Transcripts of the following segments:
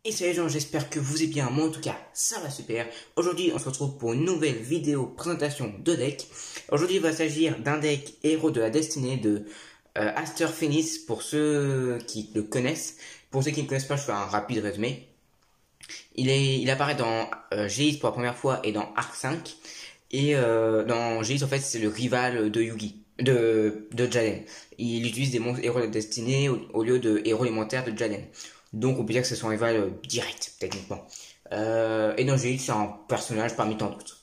Et salut les gens, j'espère que vous allez bien, moi en tout cas ça va super. Aujourd'hui on se retrouve pour une nouvelle vidéo présentation de deck. Aujourd'hui il va s'agir d'un deck héros de la destinée de Aster Phoenix pour ceux qui le connaissent. Pour ceux qui ne connaissent pas, je fais un rapide résumé. Il apparaît dans Geis pour la première fois et dans Arc 5. Et dans Geis en fait c'est le rival de Yugi, de Jaden. Il utilise des monstres héros de la destinée au lieu de héros élémentaires de Jaden. Donc on peut dire que c'est son rival direct, techniquement. Et dans Geis, c'est un personnage parmi tant d'autres.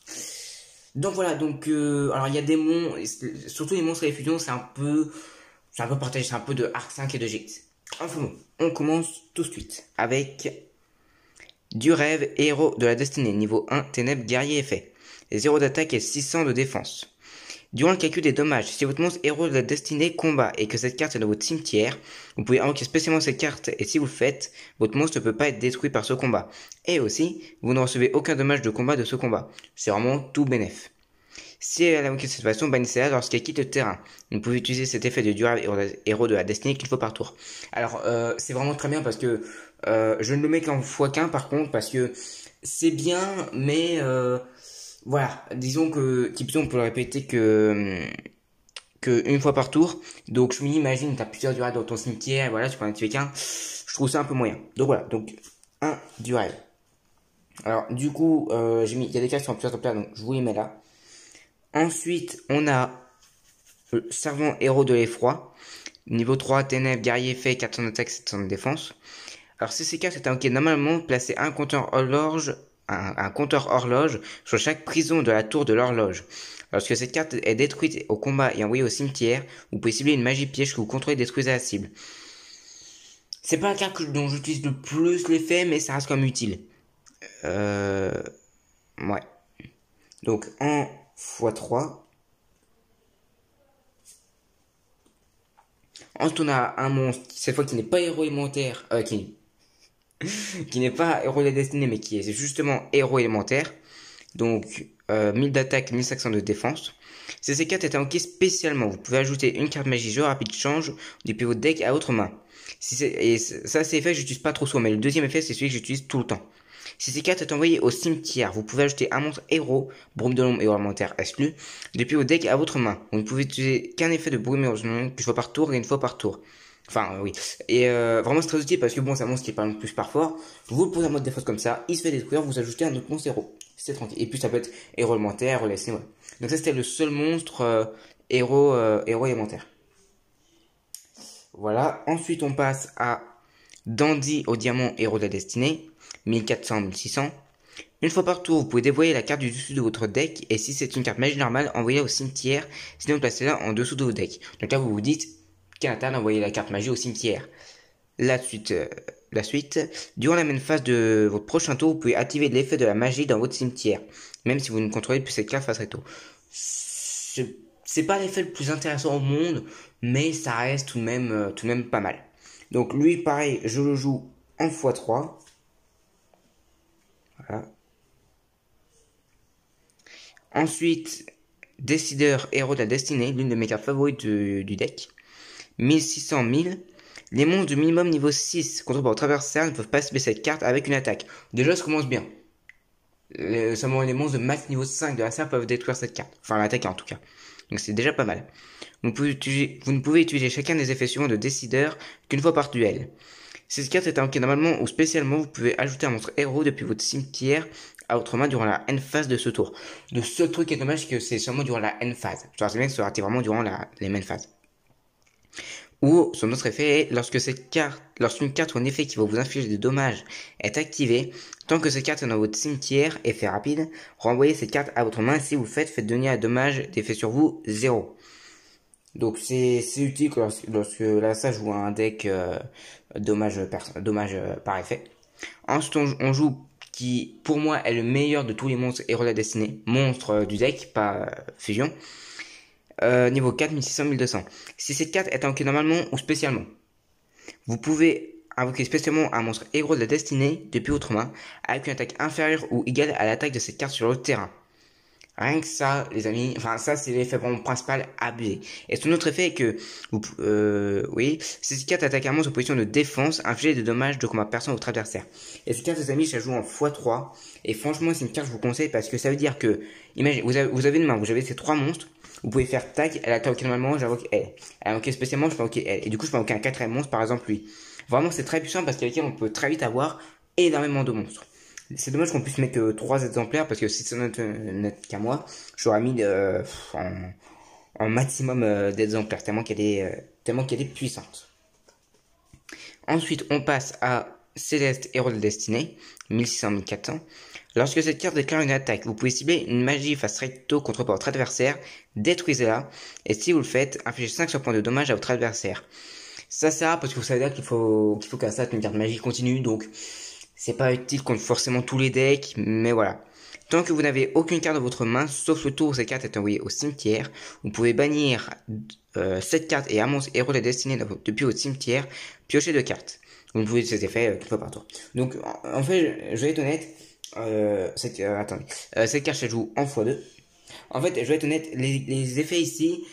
Donc voilà, alors il y a des monstres, surtout les monstres et les fusions, c'est un peu partagé, c'est un peu de Arc 5 et de Geis. Enfin bon, on commence tout de suite avec du rêve, héros de la destinée, niveau 1, ténèbres, guerrier effet. 0 d'attaque et 600 de défense. Durant le calcul des dommages, si votre monstre héros de la destinée combat et que cette carte est dans votre cimetière, vous pouvez invoquer spécialement cette carte et si vous le faites, votre monstre ne peut pas être détruit par ce combat. Et aussi, vous ne recevez aucun dommage de combat de ce combat. C'est vraiment tout bénef. Si elle a invoqué de cette façon, bannissez-la lorsqu'elle quitte le terrain. Vous pouvez utiliser cet effet de durable héros de la destinée qu'une fois par tour. Alors, c'est vraiment très bien parce que je ne le mets qu'en x1 par contre parce que c'est bien, mais voilà, disons que typiquement on peut le répéter que une fois par tour. Donc je m'imagine, tu as plusieurs durables dans ton cimetière, et voilà, tu peux en activer qu'un. Je trouve ça un peu moyen. Donc voilà, donc un durable. Alors du coup, il y a des cartes qui sont en plusieurs top là, donc je vous les mets là. Ensuite, on a le servant héros de l'effroi. Niveau 3, ténèbres, guerrier fait, 400 d'attaque, 700 de défense. Alors si ces cartes étaient ok, normalement, placez un compteur horloge sur chaque prison de la tour de l'horloge. Lorsque cette carte est détruite au combat et envoyée au cimetière, vous pouvez cibler une magie piège que vous contrôlez et détruisez la cible. C'est pas la carte dont j'utilise le plus l'effet, mais ça reste quand même utile. Ouais. Donc 1 x 3. Ensuite on a un monstre, cette fois qui n'est pas héros élémentaire, qui n'est pas héros de la destinée, mais qui est justement héros élémentaire. Donc 1000 d'attaque, 1500 de défense. Si ces cartes étaient invoquées spécialement, vous pouvez ajouter une carte magie jeu rapide change depuis votre deck à votre main. Et ça c'est effet que j'utilise pas trop souvent, mais le deuxième effet c'est celui que j'utilise tout le temps. Si ces cartes sont envoyées au cimetière, vous pouvez ajouter un monstre héros, brume de l'ombre et élémentaire exclu, depuis votre deck à votre main. Vous ne pouvez utiliser qu'un effet de brume de l'ombre une fois par tour et une fois par tour. Enfin, oui. Et vraiment, c'est très utile parce que bon, c'est un monstre qui est pas le plus par fort. Vous le posez en mode défense comme ça, il se fait détruire, vous ajoutez un autre monstre héros. C'est tranquille. Et puis, ça peut être héros élémentaire, héros laissé, ouais. Donc, ça, c'était le seul monstre héros élémentaire. Voilà. Ensuite, on passe à Dandy au diamant héros de la destinée. 1400, 1600. Une fois par tour, vous pouvez dévoyer la carte du dessus de votre deck. Et si c'est une carte magie normale, envoyez-la au cimetière. Sinon, placez-la en dessous de votre deck. Donc là, vous vous dites, Canada d'envoyer la carte magie au cimetière. La suite, durant la même phase de votre prochain tour, vous pouvez activer l'effet de la magie dans votre cimetière, même si vous ne contrôlez plus cette carte face réto. C'est pas l'effet le plus intéressant au monde, mais ça reste tout de même pas mal. Donc lui, pareil, je le joue en x3. Voilà. Ensuite, Décideur, héros de la destinée, l'une de mes cartes favorites du deck. 1600, 1000. Les monstres de minimum niveau 6 contrôlés par votre adversaire ne peuvent pas cibler cette carte avec une attaque. Déjà, ça commence bien. Seulement les monstres de max niveau 5 de la serre peuvent détruire cette carte. Enfin, l'attaquer en tout cas. Donc c'est déjà pas mal. Vous ne pouvez utiliser chacun des effets suivants de décideur qu'une fois par duel. Si cette carte est invoquée normalement ou spécialement, vous pouvez ajouter un monstre héros depuis votre cimetière à votre main durant la end phase de ce tour. Le seul truc qui est dommage, c'est que c'est seulement durant la end phase. Genre, c'est bien que ça aurait été vraiment durant les main phases. Ou son autre effet est lorsqu'une carte ou un effet qui va vous infliger des dommages est activé, tant que cette carte est dans votre cimetière, effet rapide, renvoyez cette carte à votre main. Si vous le faites donner un dommage d'effet sur vous 0. Donc c'est utile lorsque là ça joue un deck dommage par effet. Ensuite on joue qui pour moi est le meilleur de tous les monstres héros de la destinée, monstre du deck, pas fusion. Niveau 4, 1600, 1200. Si cette carte est invoquée normalement ou spécialement, vous pouvez invoquer spécialement un monstre héros de la destinée depuis votre main avec une attaque inférieure ou égale à l'attaque de cette carte sur le terrain. Rien que ça, les amis, enfin ça c'est l'effet vraiment principal abusé. Et son autre effet est que, oui, ces cartes attaquent un monstre en position de défense, infliger des dommages de combat perçant à votre adversaire. Et ces cartes, les amis, ça joue en x3. Et franchement, c'est une carte que je vous conseille parce que ça veut dire que, imaginez, vous avez une main, vous avez ces 3 monstres, vous pouvez faire tac, elle attaque normalement, j'invoque elle. Elle invoque spécialement, je peux invoquer elle. Et du coup, je peux invoquer un 4ème monstre, par exemple lui. Vraiment, c'est très puissant parce qu'avec elle, on peut très vite avoir énormément de monstres. C'est dommage qu'on puisse mettre que 3 exemplaires parce que si ça n'était qu'à moi, j'aurais mis en maximum d'exemplaires tellement qu'elle est puissante. Ensuite, on passe à Céleste, Héros de Destinée, 1600-1400. Lorsque cette carte déclare une attaque, vous pouvez cibler une magie face recto contre votre adversaire, détruisez-la, et si vous le faites, infligez 500 points de dommage à votre adversaire. Ça sert parce que vous savez qu'il faut qu'à ça une carte magie continue, donc c'est pas utile contre forcément tous les decks, mais voilà. Tant que vous n'avez aucune carte dans votre main, sauf le tour où cette carte est envoyée au cimetière, vous pouvez bannir cette carte et un monstre héros de la destinée depuis votre cimetière, piocher 2 cartes. Vous pouvez ces effets une fois par tour. Donc en fait, je vais être honnête, cette carte elle joue en x2. En fait, je vais être honnête, les effets ici,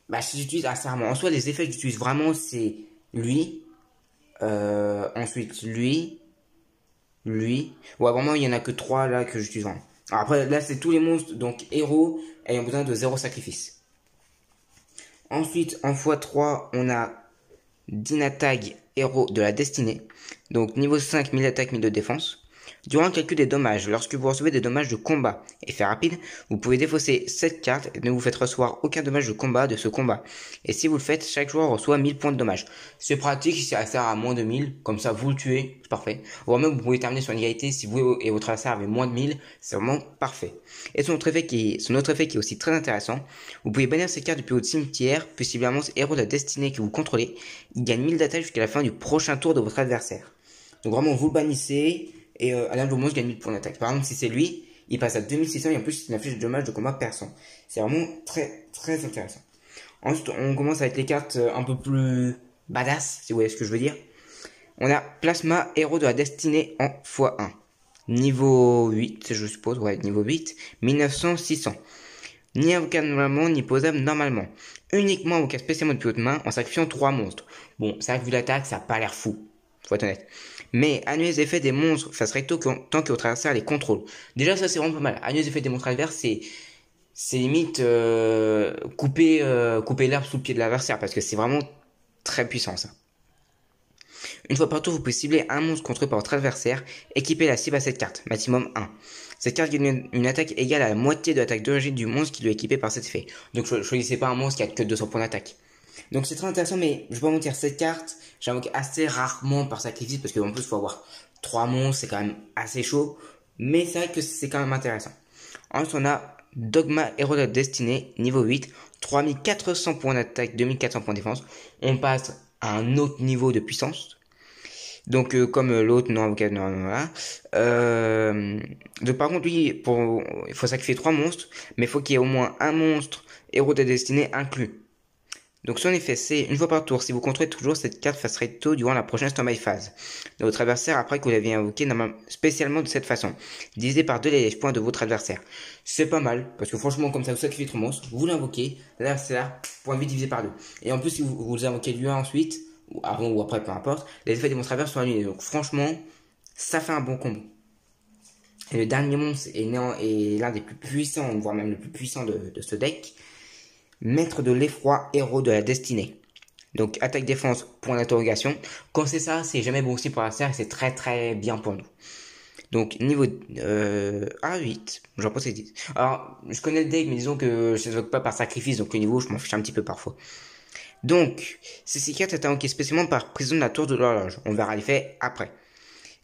bah j'utilise assez rarement. En soi, les effets que j'utilise vraiment, c'est lui, ensuite lui. Ouais, vraiment, il y en a que 3 là que j'utilise vraiment. Alors après, là, c'est tous les monstres, donc héros, ayant besoin de 0 sacrifice. Ensuite, en x3, on a Dinatag, héros de la destinée. Donc, niveau 5, 1000 attaques, 1000 de défense. Durant le calcul des dommages, lorsque vous recevez des dommages de combat, effet rapide, vous pouvez défausser cette carte et ne vous faites recevoir aucun dommage de combat de ce combat. Et si vous le faites, chaque joueur reçoit 1000 points de dommage. C'est pratique si ça sert à moins de 1000, comme ça vous le tuez, c'est parfait. Ou même vous pouvez terminer sur une égalité si vous et votre adversaire avez moins de 1000, c'est vraiment parfait. Et son autre effet qui est aussi très intéressant, vous pouvez bannir cette carte depuis votre cimetière, puis si un monstre héros de la destinée que vous contrôlez, il gagne 1000 d'attaque jusqu'à la fin du prochain tour de votre adversaire. Donc vraiment vous le bannissez. Et à l'un de vos monstres gagne 1000 points d'attaque. Par exemple, si c'est lui, il passe à 2600 et en plus, il affiche des dommages de combat perçant. C'est vraiment très, très intéressant. Ensuite, on commence avec les cartes un peu plus badass, si vous voyez ce que je veux dire. On a Plasma, héros de la destinée en x1. Niveau 8, je suppose, ouais, niveau 8. 1900-600. Ni invocable normalement, ni posable normalement. Uniquement invocable spécialement depuis votre main en sacrifiant 3 monstres. Bon, c'est vrai que vu l'attaque, ça n'a pas l'air fou. Faut être honnête. Mais annuler les effets des monstres face recto tant que votre adversaire les contrôle. Déjà ça c'est vraiment pas mal. Annuler les effets des monstres adverses c'est limite couper l'herbe sous le pied de l'adversaire parce que c'est vraiment très puissant ça. Une fois par tour vous pouvez cibler un monstre contrôlé par votre adversaire, équiper la cible à cette carte, maximum 1. Cette carte gagne une attaque égale à la moitié de l'attaque d'origine du monstre qui lui est équipé par cet effet. Donc choisissez pas un monstre qui a que 200 points d'attaque. Donc c'est très intéressant, mais je vais pas mentir, cette carte, j'invoque assez rarement par sacrifice, parce qu'en plus, il faut avoir 3 monstres, c'est quand même assez chaud, mais c'est vrai que c'est quand même intéressant. Ensuite, on a Dogma, héros de la destinée, niveau 8, 3400 points d'attaque, 2400 points de défense. On passe à un autre niveau de puissance. Donc, comme l'autre, non avocat, non, voilà. Donc, par contre, lui, il faut sacrifier 3 monstres, mais il faut qu'il y ait au moins un monstre, héros de la destinée, inclus. Donc son effet c'est, une fois par tour, si vous contrôlez toujours cette carte face recto durant la prochaine standby phase de votre adversaire après que vous l'avez invoqué spécialement de cette façon, divisé par 2 les points de votre adversaire. C'est pas mal, parce que franchement comme ça vous sacrifiez votre monstre, vous l'invoquez, l'adversaire, point de vie divisé par 2. Et en plus si vous invoquez lui ensuite, ou avant ou après, peu importe, les effets des monstres adverses sont annulés. Donc franchement, ça fait un bon combo. Et le dernier monstre est l'un des plus puissants, voire même le plus puissant de ce deck. Maître de l'effroi, héros de la destinée. Donc attaque défense, point d'interrogation. Quand c'est ça, c'est jamais bon aussi pour l'adversaire et c'est très très bien pour nous. Donc niveau A8, j'en pense que c'est 10. Alors je connais le deck mais disons que je ne l'évoque pas par sacrifice, donc le niveau je m'en fiche un petit peu parfois. Donc ces cartes est invoquée spécialement par prison de la tour de l'horloge. On verra l'effet après.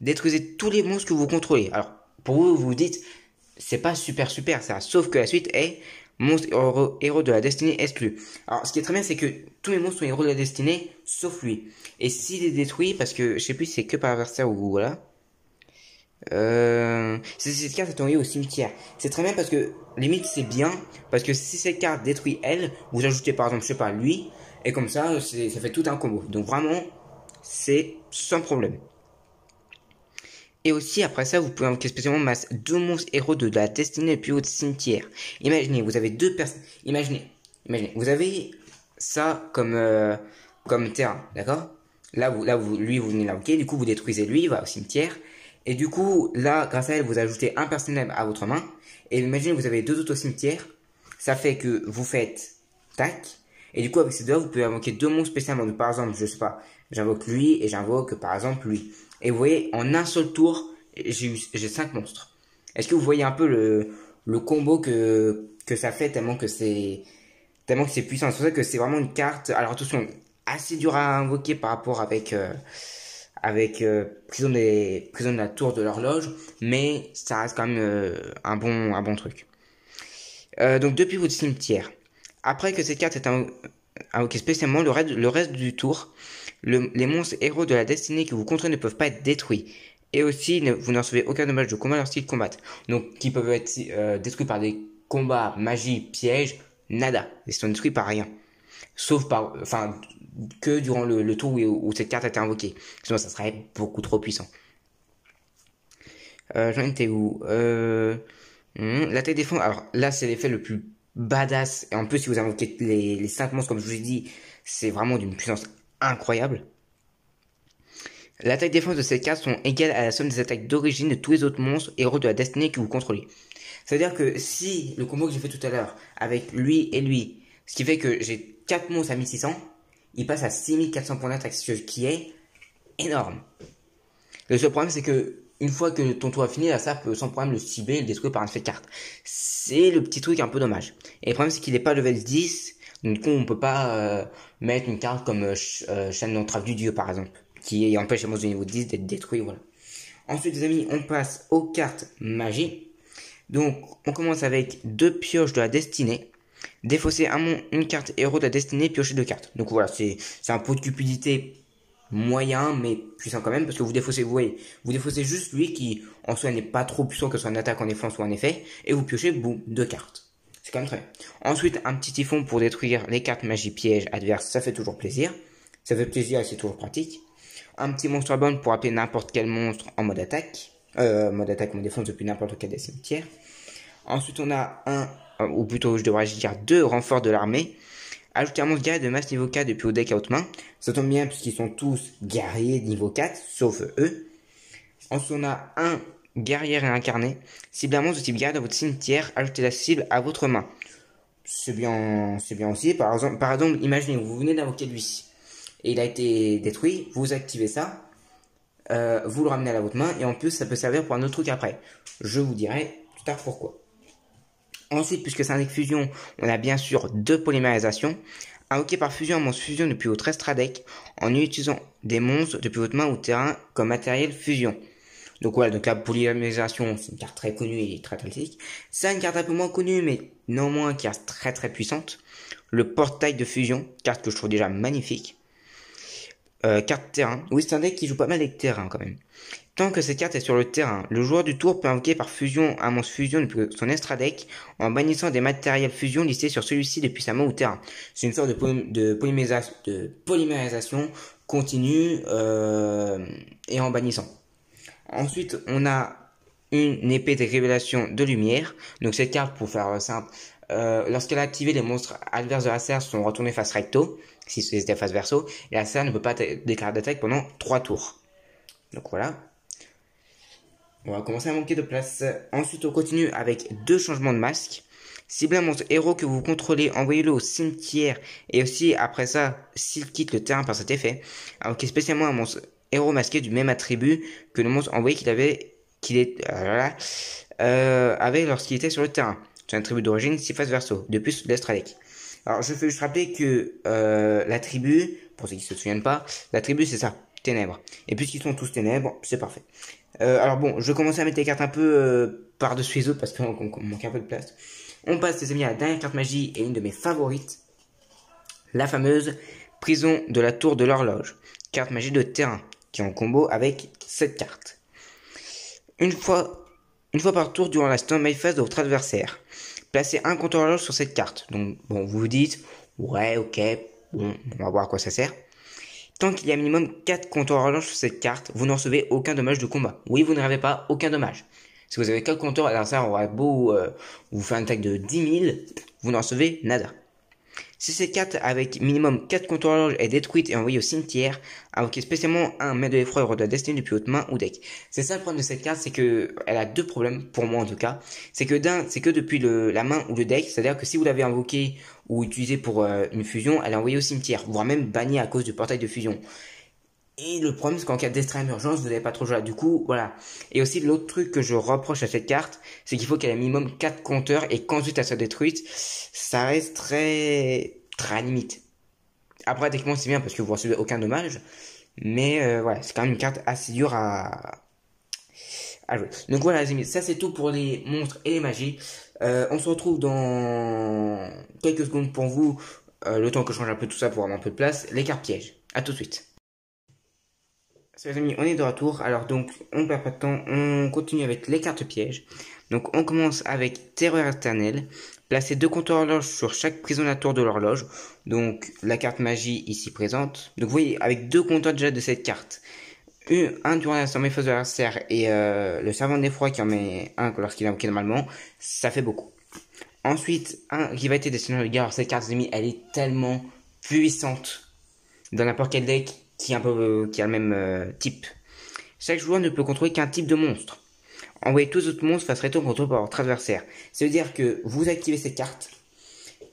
Détruisez tous les monstres que vous contrôlez. Alors pour vous, vous vous dites c'est pas super ça, sauf que la suite est monstre héros de la destinée exclu. Alors ce qui est très bien c'est que tous mes monstres sont héros de la destinée sauf lui. Et s'il est détruit, parce que je sais plus si c'est que par adversaire ou voilà. Cette carte est envoyée au cimetière. C'est très bien parce que limite c'est bien. Parce que si cette carte détruit elle, vous ajoutez par exemple je sais pas lui. Et comme ça fait tout un combo. Donc vraiment c'est sans problème. Et aussi, après ça, vous pouvez invoquer spécialement masse 2 monstres héros de la destinée le plus haut de cimetière. Imaginez, vous avez deux personnes. Imaginez, vous avez ça comme terrain, d'accord? Lui, vous venez l'invoquer, du coup, vous détruisez lui, il va au cimetière. Et du coup, là, grâce à elle, vous ajoutez un personnel à votre main. Et imaginez, vous avez deux autres cimetières. Ça fait que vous faites tac. Et du coup, avec ces deux, vous pouvez invoquer deux monstres spécialement. Donc, par exemple, je sais pas, j'invoque lui et j'invoque, par exemple, lui. Et vous voyez, en un seul tour, j'ai 5 monstres. Est-ce que vous voyez un peu le combo que ça fait tellement que c'est puissant. C'est pour ça que c'est vraiment une carte. Alors attention, assez dur à invoquer par rapport avec prison de la tour de l'horloge, mais ça reste quand même un bon truc. Donc depuis votre cimetière, après que cette carte est invoquée spécialement, le reste du tour, les monstres héros de la destinée que vous contrôlez ne peuvent pas être détruits. Et aussi, vous ne recevez aucun dommage de combat lorsqu'ils combattent. Donc, qui peuvent être détruits par des combats, magie, pièges, nada. Ils sont détruits par rien. Sauf que durant le tour où cette carte a été invoquée. Sinon, ça serait beaucoup trop puissant. J'en étais où L'attaque défense. Alors là, c'est l'effet le plus badass. Et en plus, si vous invoquez les 5 monstres, comme je vous ai dit, c'est vraiment d'une puissance incroyable. L'attaque défense de cette carte sont égales à la somme des attaques d'origine de tous les autres monstres héros de la destinée que vous contrôlez. C'est-à-dire que si le combo que j'ai fait tout à l'heure avec lui et lui, ce qui fait que j'ai 4 monstres à 1600, il passe à 6400 points d'attaque, ce qui est énorme. Le seul problème, c'est que une fois que ton tour a fini, la SAP peut sans problème le cibler et le détruire par un effet de carte. C'est le petit truc un peu dommage. Et le problème, c'est qu'il n'est pas level 10, donc du coup, on peut pas mettre une carte comme chaîne d'entrave du dieu, par exemple, qui empêche les monstres de niveau 10 d'être détruits, voilà. Ensuite, les amis, on passe aux cartes magie. Donc, on commence avec 2 pioches de la destinée. Défausser une carte héros de la destinée, piocher 2 cartes. Donc voilà, c'est un pot de cupidité moyen, mais puissant quand même, parce que vous défaussez juste lui qui, en soi, n'est pas trop puissant, que ce soit en attaque, en défense ou en effet, et vous piochez, boum, 2 cartes. C'est quand même très bien. Ensuite, un petit typhon pour détruire les cartes magie piège adverses, ça fait toujours plaisir. Ça fait plaisir et c'est toujours pratique. Un petit monstre bomb pour appeler n'importe quel monstre en mode attaque. Mode attaque ou mode défense depuis n'importe quel des cimetières. Ensuite, on a ou plutôt je devrais dire 2 renforts de l'armée. Ajouter un monstre guerrier de masse niveau 4 depuis au deck à haute main. Ça tombe bien puisqu'ils sont tous guerriers niveau 4, sauf eux. Ensuite, on a un guerrier réincarné. Cible un monstre de type guerrier dans votre cimetière. Ajoutez la cible à votre main. C'est bien aussi. Par exemple, imaginez, vous venez d'invoquer lui. Et il a été détruit. Vous activez ça. Vous le ramenez à votre main. Et en plus, ça peut servir pour un autre truc après. Je vous dirai plus tard pourquoi. Ensuite, puisque c'est un deck fusion, on a bien sûr 2 polymérisations. Invoqué par fusion un monstre fusion depuis votre extra deck en utilisant des monstres depuis votre main ou terrain comme matériel fusion. Donc voilà, donc la polymérisation, c'est une carte très connue et très critique. C'est une carte un peu moins connue, mais néanmoins qui reste très très puissante. Le portail de fusion, carte que je trouve déjà magnifique. Carte terrain. Oui, c'est un deck qui joue pas mal avec terrain quand même. Tant que cette carte est sur le terrain, le joueur du tour peut invoquer par fusion un monstre fusion depuis son extra deck en bannissant des matériels fusion listés sur celui-ci depuis sa main ou terrain. C'est une sorte de polymérisation continue et en bannissant. Ensuite, on a une épée de révélation de lumière. Donc cette carte, pour faire simple, lorsqu'elle est activée, les monstres adverses de la serre sont retournés face recto, si c'était face verso, et la serre ne peut pas déclarer d'attaque pendant 3 tours. Donc voilà. On va commencer à manquer de place. Ensuite, on continue avec 2 changements de masque. Ciblez un monstre héros que vous contrôlez, envoyez-le au cimetière. Et aussi, après ça, s'il quitte le terrain par cet effet, invoquez spécialement un monstre héros masqué du même attribut que le monstre envoyé avait lorsqu'il était sur le terrain. C'est un attribut d'origine, si face verso, depuis l'extra deck. Alors, je fais juste rappeler que l'attribut, pour ceux qui se souviennent pas, l'attribut c'est ça, ténèbres. Et puisqu'ils sont tous ténèbres, c'est parfait. Alors bon, je vais commencer à mettre les cartes un peu par-dessus les autres parce qu'on manque un peu de place. On passe, les amis, à la dernière carte magie et une de mes favorites. La fameuse prison de la tour de l'horloge. Carte magie de terrain qui est en combo avec cette carte. Une fois par tour durant la stand-by phase de votre adversaire, placez un compteur horloge sur cette carte. Donc bon, vous vous dites, ouais, ok, bon, on va voir à quoi ça sert. Tant qu'il y a minimum 4 compteurs orange sur cette carte, vous ne recevez aucun dommage de combat. Oui, vous n'avez pas aucun dommage. Si vous avez 4 compteurs, l'adversaire aura beau vous faire une attaque de 10 000, vous ne recevez nada. Si cette carte avec minimum 4 compteurs orange est détruite et envoyée au cimetière, invoquez spécialement un maître de l'effroi héros de la destinée depuis votre main ou deck. C'est ça le problème de cette carte, c'est que elle a deux problèmes, pour moi en tout cas. C'est que depuis la main ou le deck, c'est-à-dire que si vous l'avez invoqué ou utilisé pour une fusion, elle est envoyée au cimetière, voire même bannie à cause du portail de fusion. Et le problème, c'est qu'en cas d'extrême urgence, vous n'avez pas trop joué. Du coup, voilà. Et aussi, l'autre truc que je reproche à cette carte, c'est qu'il faut qu'elle ait minimum 4 compteurs et qu'ensuite elle soit détruite. Ça reste très limite. Après, techniquement, c'est bien parce que vous recevez aucun dommage. Mais voilà, c'est quand même une carte assez dure à jouer. Donc voilà, les amis, ça c'est tout pour les monstres et les magies. On se retrouve dans quelques secondes pour vous. Le temps que je change un peu tout ça pour avoir un peu de place. Les cartes pièges. À tout de suite. Salut les amis, on est de retour. Alors donc, on perd pas de temps, on continue avec les cartes pièges. Donc on commence avec Terreur éternelle. Placez 2 compteurs horloge sur chaque prison de la tour de l'horloge. Donc la carte magie ici présente. Donc vous voyez, avec 2 compteurs déjà de cette carte. Un durant la somme phase de l'adversaire et le servant d'effroi qui en met un lorsqu'il est invoqué normalement. Ça fait beaucoup. Ensuite, un rivalité destination de guerre. Alors cette carte, les amis, elle est tellement puissante dans n'importe quel deck qui a le même type. Chaque joueur ne peut contrôler qu'un type de monstre. Envoyez tous les autres monstres face retour contrôle par votre adversaire. Ça veut dire que vous activez cette carte.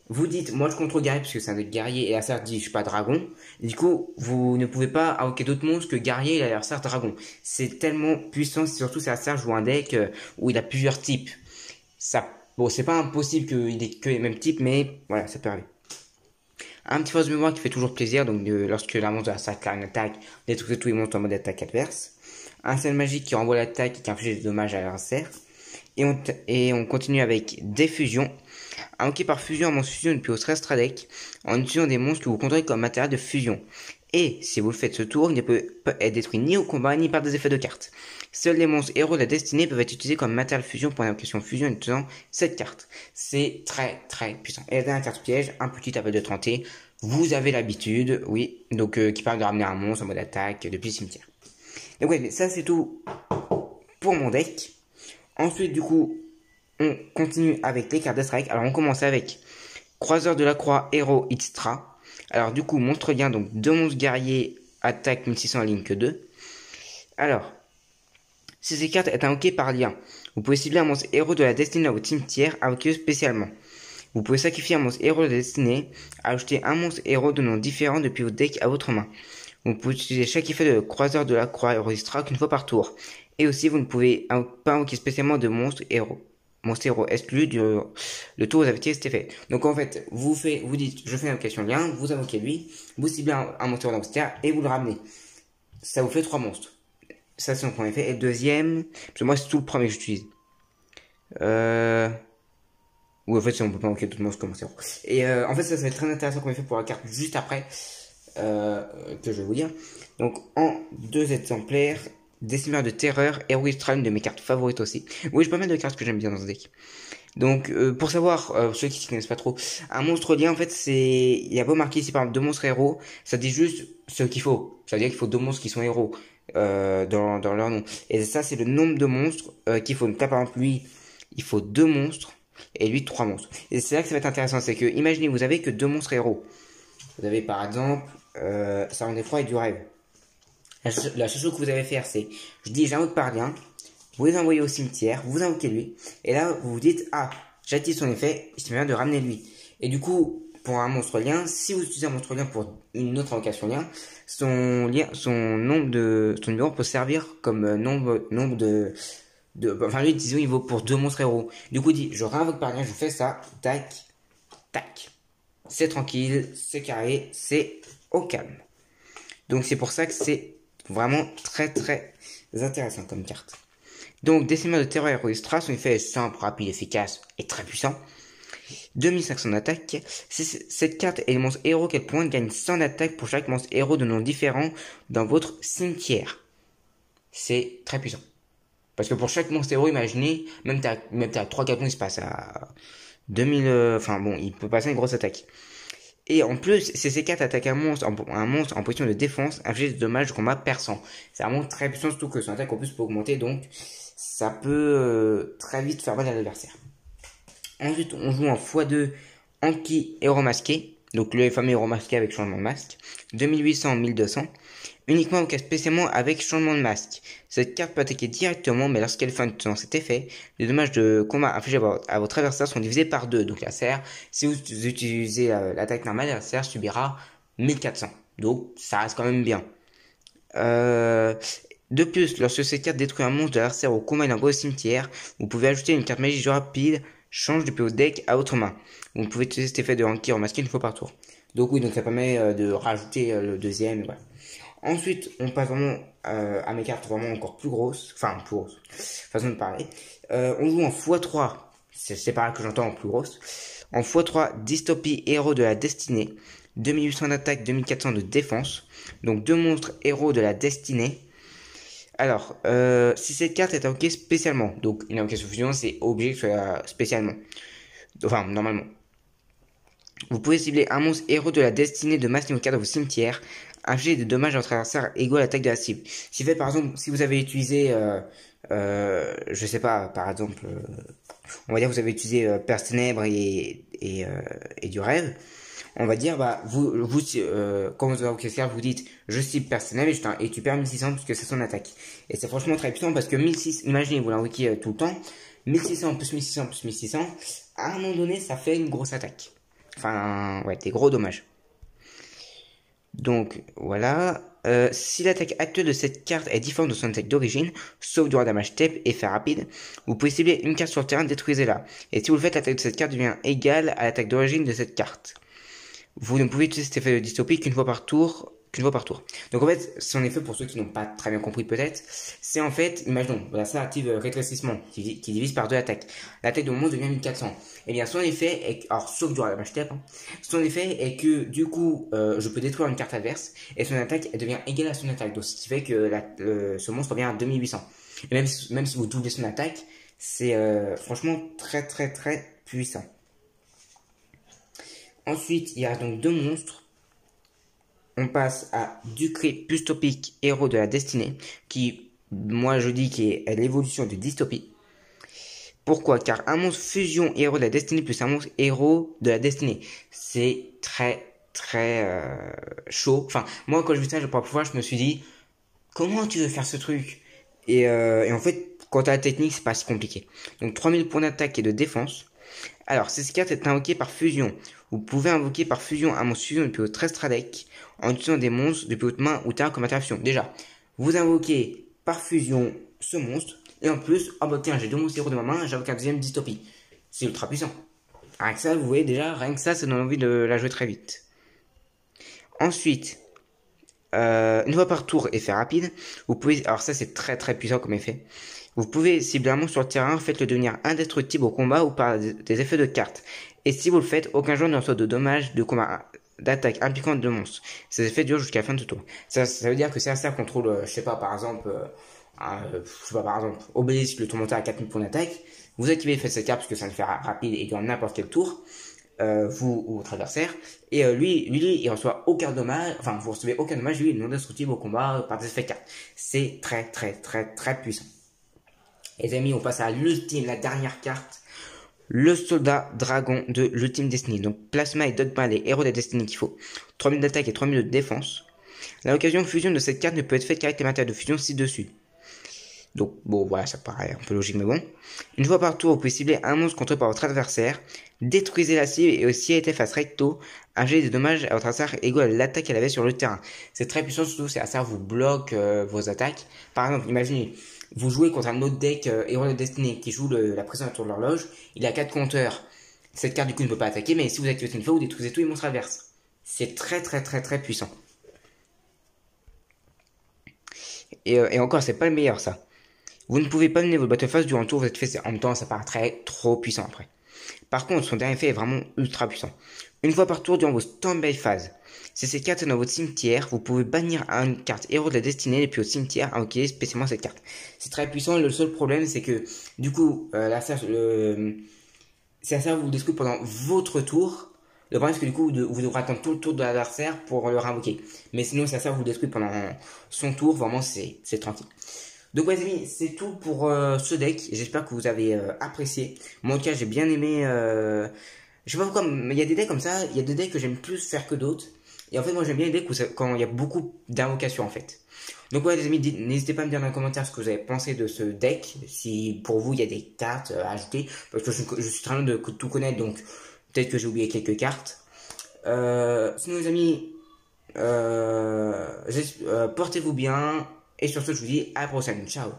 Vous dites, moi je contrôle guerrier parce que c'est un deck guerrier et l'adversaire dit je suis pas dragon. Et du coup, vous ne pouvez pas invoquer d'autres monstres que guerrier et l'adversaire dragon. C'est tellement puissant, surtout si l'adversaire joue un deck où il a plusieurs types. Bon, c'est pas impossible qu'il ait que les mêmes types, mais voilà, ça peut arriver. Un petit force de mémoire qui fait toujours plaisir, donc lorsque la monstre déclare une attaque, détruisez tous les monstres en mode attaque adverse. Un sel magique qui renvoie l'attaque et qui inflige des dommages à l'adversaire. Et on continue avec des fusions. Invoqué par fusion, un monstre fusion depuis votre extra deck en utilisant des monstres que vous contrôlez comme matériel de fusion. Et si vous le faites ce tour, il ne peut être détruit ni au combat ni par des effets de cartes. Seuls les monstres héros de la destinée peuvent être utilisés comme matériel fusion pour une invocation fusion en utilisant cette carte. C'est très puissant. Et la dernière carte piège, un petit appel de 30. Vous avez l'habitude, oui, donc qui permet de ramener un monstre en mode attaque depuis le cimetière. Donc ouais, mais ça c'est tout pour mon deck. Ensuite, du coup, on continue avec les cartes de strike. Alors on commence avec Croiseur de la Croix, Héros, Extra. Alors du coup, monstre lien, donc 2 monstres guerriers, attaque 1600 en ligne que 2. Alors, si cette carte est invoquée par lien, vous pouvez cibler un monstre héros de la destinée à votre cimetière, invoqué spécialement. Vous pouvez sacrifier un monstre héros de la destinée, ajouter un monstre héros de nom différent depuis votre deck à votre main. Vous pouvez utiliser chaque effet de Croiseur de la Croix, Héros, Extra qu'une fois par tour. Et aussi, vous ne pouvez pas invoquer spécialement de monstres héros. Monstre héros exclu le tour où vous avez tiré cet effet. Donc en fait, vous dites, je fais une invocation lien, vous invoquez lui, vous ciblez un monstre héros dans et vous le ramenez. Ça vous fait 3 monstres. Ça c'est mon premier effet. Et le deuxième, parce que moi c'est tout le premier que j'utilise. Ou en fait si on peut pas invoquer d'autres monstres comme monstre héros. Et en fait ça va être très intéressant comme effet pour la carte juste après. Que je vais vous dire. Donc en 2 exemplaires, Décimeur de terreur, Héros Extra, une de mes cartes favorites aussi. Oui, j'ai pas mal de cartes que j'aime bien dans ce deck. Donc pour savoir, ceux qui ne connaissent pas trop, un monstre lien en fait c'est, il y a beau marqué ici par exemple 2 monstres héros, ça dit juste ce qu'il faut. Ça veut dire qu'il faut 2 monstres qui sont héros dans leur nom. Et ça c'est le nombre de monstres qu'il faut. Donc là par exemple lui, il faut 2 monstres et lui 3 monstres. Et c'est là que ça va être intéressant, c'est que imaginez vous avez que 2 monstres héros. Vous avez par exemple Servant d'effroi et du rêve. La seule chose que vous allez faire, c'est, je dis j'invoque par lien, vous les envoyez au cimetière, vous invoquez lui, et là vous vous dites, ah, j'active son effet, il vient de ramener lui. Et du coup, pour un monstre lien, si vous utilisez un monstre lien pour une autre invocation lien, son numéro peut servir comme nombre enfin lui, disons, il vaut pour 2 monstres héros. Du coup, il dit, je réinvoque par lien, je fais ça, tac, tac. C'est tranquille, c'est carré, c'est au calme. Donc c'est pour ça que c'est vraiment très intéressant comme carte. Donc Décimeur de terreur Héros Extra, son effet est simple, rapide, efficace et très puissant. 2500 d'attaque. Cette carte est le monstre héros qu'elle pointe gagne 100 d'attaque pour chaque monstre héros de nom différent dans votre cimetière. C'est très puissant. Parce que pour chaque monstre héros, imaginez, même t'as 3-4 monstres, il se passe à 2000, enfin bon, il peut passer une grosse attaque. Et en plus, ces cartes attaquent un monstre en position de défense, inflige des dommages de combat perçant. C'est vraiment très puissant, surtout que son attaque en plus peut augmenter, donc ça peut très vite faire mal à l'adversaire. Ensuite, on joue en x2 Anki héros masqué, donc le fameux héros masqué avec changement de masque, 2800-1200, uniquement au cas spécialement avec changement de masque. Cette carte peut attaquer directement, mais lorsqu'elle fait dans cet effet, les dommages de combat infligés à votre adversaire sont divisés par 2. Donc l'adversaire, si vous utilisez l'attaque normale, l'adversaire subira 1400. Donc ça reste quand même bien. De plus, lorsque cette carte détruit un monstre de l'adversaire au combat et au cimetière, vous pouvez ajouter une carte magie rapide, change du PO deck à votre main. Vous pouvez utiliser cet effet de Anki remasqué une fois par tour. Donc oui, donc ça permet de rajouter le deuxième, voilà. Ensuite, on passe vraiment à mes cartes vraiment encore plus grosses, enfin plus grosses, façon de parler. On joue en x3, c'est par là que j'entends en plus grosse. En x3, Dystopie héros de la destinée, 2800 d'attaque, 2400 de défense. Donc 2 monstres héros de la destinée. Alors, si cette carte est invoquée spécialement, donc une invocation fusion, c'est obligé que ce soit spécialement. Enfin, normalement. Vous pouvez cibler un monstre héros de la destinée de masse niveau 4 dans vos cimetières, infliger des dommages à votre adversaire égaux à l'attaque de la cible. Si fait par exemple, si vous avez utilisé, je sais pas, par exemple, on va dire que vous avez utilisé Perce Ténèbres et du rêve, on va dire, bah, quand vous avez cette carte, vous dites, je cible Perce Ténèbres et tu perds 1600 puisque c'est son attaque. Et c'est franchement très puissant parce que 1600, imaginez, vous l'invoquez tout le temps, 1600 plus 1600 plus 1600, à un moment donné, ça fait une grosse attaque. Enfin, ouais, des gros dommages. Donc, voilà. Si l'attaque actuelle de cette carte est différente de son attaque d'origine, sauf durant damage TEP, effet rapide, vous pouvez cibler une carte sur le terrain, détruisez-la. Et si vous le faites, l'attaque de cette carte devient égale à l'attaque d'origine de cette carte. Vous ne pouvez utiliser cet effet de dystopie qu'une fois par tour. Donc en fait, son effet, pour ceux qui n'ont pas très bien compris peut-être, c'est en fait, imaginons, voilà, ça active rétrécissement, qui divise par 2 l'attaque. L'attaque de mon monstre devient 1400. Et bien son effet est, alors sauf durant la damage TEP, son effet est que du coup, je peux détruire une carte adverse, et son attaque, elle devient égale à son attaque. Donc ce qui fait que ce monstre revient à 2800. Et même si vous doublez son attaque, c'est franchement très très très puissant. Ensuite, il y a donc 2 monstres. On passe à Ducré Pustopique, héros de la destinée, qui, moi je dis, qui est l'évolution de Dystopie. Pourquoi? Car un monstre fusion héros de la destinée plus un monstre héros de la destinée, c'est très très chaud. Enfin, moi quand je vu ça, pour la première fois, je me suis dit, comment tu veux faire ce truc? Et en fait, quant à la technique, c'est pas si compliqué. Donc 3000 points d'attaque et de défense. Alors, cette carte est invoquée par fusion. Vous pouvez invoquer par fusion un monstre fusion depuis votre 13 deck en utilisant des monstres depuis votre main ou terrain comme interaction. Déjà, vous invoquez par fusion ce monstre et en plus, oh bah tiens, j'ai 2 monstres héros de ma main, j'invoque un deuxième dystopie. C'est ultra puissant. Rien que ça, vous voyez déjà, rien que ça donne envie de la jouer très vite. Ensuite, une fois par tour, effet rapide, vous pouvez, alors ça c'est très très puissant comme effet. Vous pouvez cibler un monstre sur le terrain, faites-le devenir indestructible au combat ou par des effets de cartes. Et si vous le faites, aucun joueur ne reçoit de dommages de combat d'attaque impliquant de monstres. Ces effets durent jusqu'à la fin de tour. Ça veut dire que si ça contrôle, je sais pas, par exemple, Obélisque le tourmenteur à 4000 points d'attaque, vous activez l'effet de cette carte parce que ça le fait rapide et durant n'importe quel tour, vous ou votre adversaire, et lui, il reçoit aucun dommage, enfin, vous recevez aucun dommage, lui, il est non destructible au combat par des effets de cartes. C'est très, très, très, très puissant. Les amis, on passe à l'ultime, la dernière carte. Le soldat dragon de l'ultime Destiny. Donc Plasma et Dogma, les héros de la Destiny qu'il faut. 3000 d'attaque et 3000 de défense. L'occasion de fusion de cette carte ne peut être faite qu'avec les matériaux de fusion ci-dessus. Donc bon, voilà, ça paraît un peu logique, mais bon. Une fois par tour, vous pouvez cibler un monstre contrôlé par votre adversaire, détruisez la cible et aussi était face recto, infliger des dommages à votre adversaire égaux à l'attaque qu'elle avait sur le terrain. C'est très puissant, surtout si l'adversaire vous bloque vos attaques. Par exemple, imaginez, vous jouez contre un autre deck héros de destinée qui joue la pression à la tour de l'horloge, il a 4 compteurs. Cette carte du coup ne peut pas attaquer, mais si vous activez une fois, vous détruisez tous les monstres adverses. C'est très très très très puissant. Et encore, c'est pas le meilleur ça. Vous ne pouvez pas mener votre battle phase durant le tour, vous êtes fait, en même temps ça paraît trop puissant après. Par contre, son dernier effet est vraiment ultra puissant. Une fois par tour durant vos stand-by phases, si cette carte est dans votre cimetière, vous pouvez bannir une carte héros de la destinée depuis au cimetière invoquer spécialement cette carte. C'est très puissant, le seul problème c'est que si la serve vous le pendant votre tour, Le problème, c'est que du coup, vous devrez attendre tout le tour de l'adversaire pour le réinvoquer. Mais sinon, ça vous détruit pendant son tour. Vraiment, c'est tranquille. Donc, ouais, les amis, c'est tout pour ce deck. J'espère que vous avez apprécié. Moi, en tout cas, j'ai bien aimé. Je sais pas pourquoi, mais il y a des decks comme ça. Il y a des decks que j'aime plus faire que d'autres. Et en fait, moi, j'aime bien les decks quand il y a beaucoup d'invocations, en fait. Donc, ouais, les amis, n'hésitez pas à me dire dans les commentaires ce que vous avez pensé de ce deck. Si pour vous, il y a des cartes à ajouter. Parce que je suis très loin de tout connaître. Donc, peut-être que j'ai oublié quelques cartes. Sinon, les amis, portez-vous bien. Et sur ce, je vous dis à la prochaine. Ciao.